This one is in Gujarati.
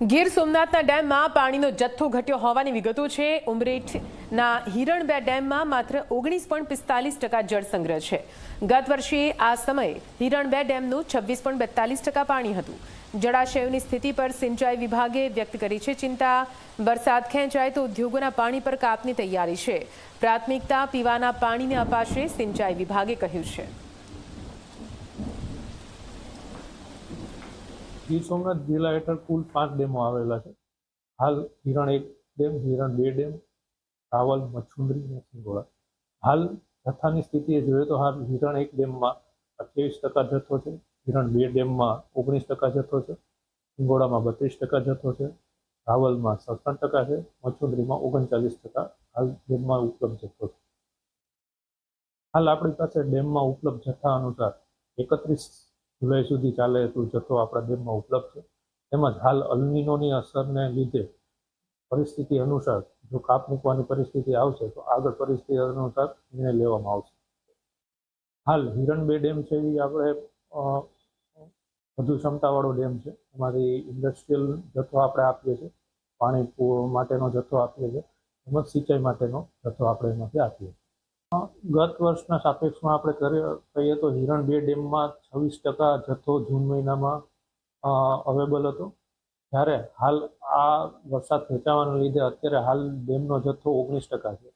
ગીર સોમનાથના ડેમમાં પાણીનો જથ્થો ઘટ્યો હોવાની વિગતો છે। ઉમરેઠના હિરણ 2 ડેમમાં માત્ર 19.45% જળ સંગ્રહ છે। ગત વર્ષે આ સમયે હિરણ 2 ડેમનું 26.42% પાણી હતું। જળાશયોની સ્થિતિ પર સિંચાઈ વિભાગે વ્યક્ત કરી છે ચિંતા। વરસાદ ખેંચાય તો ઉદ્યોગોના પાણી પર કાપની તૈયારી છે। પ્રાથમિકતા પીવાના પાણીને અપાશે, સિંચાઈ વિભાગે કહ્યું છે। ગીર સોમનાથ જિલ્લા હેઠળ કુલ 5 ડેમો આવેલા છે। હાલ હિરણ 1 ડેમ, હિરણ 2 ડેમ, રાવલ, મચ્છુન્દ્રી અને સિંગોડા। હાલ જથ્થાની સ્થિતિએ જોઈએ તો હાલ હિરણ 1 ડેમમાં 28% જથ્થો છે, હિરણ 2 ડેમમાં 19% જથ્થો છે, સિંગોડામાં 32% જથ્થો છે, રાવલમાં 57% છે, મચ્છુન્દ્રીમાં 39% હાલ ડેમમાં ઉપલબ્ધ જથ્થો છે। હાલ આપણી પાસે ડેમમાં ઉપલબ્ધ જથ્થા અનુસાર 31 જુલાઈ સુધી ચાલે એટલું જથ્થો આપણા ડેમમાં ઉપલબ્ધ છે। તેમજ હાલ અલનીનોની અસરને લીધે પરિસ્થિતિ અનુસાર જો કાપ મૂકવાની પરિસ્થિતિ આવશે તો આગળ પરિસ્થિતિ અનુસાર નિર્ણય લેવામાં આવશે। હાલ હિરણ 2 ડેમ છે એ આપણે વધુ ક્ષમતાવાળો ડેમ છે। એમાંથી ઇન્ડસ્ટ્રીયલ જથ્થો આપણે આપીએ છીએ, પાણી માટેનો જથ્થો આપીએ છીએ, તેમજ સિંચાઈ માટેનો જથ્થો આપણે એમાંથી આપીએ છીએ। ગત વર્ષના સાપેક્ષમાં આપણે કહીએ તો હિરણ 2 ડેમમાં 26% જથ્થો જૂન મહિનામાં અવેલેબલ હતો, જ્યારે હાલ આ વરસાદ ખેંચાવાના લીધે અત્યારે હાલ ડેમનો જથ્થો 19% છે।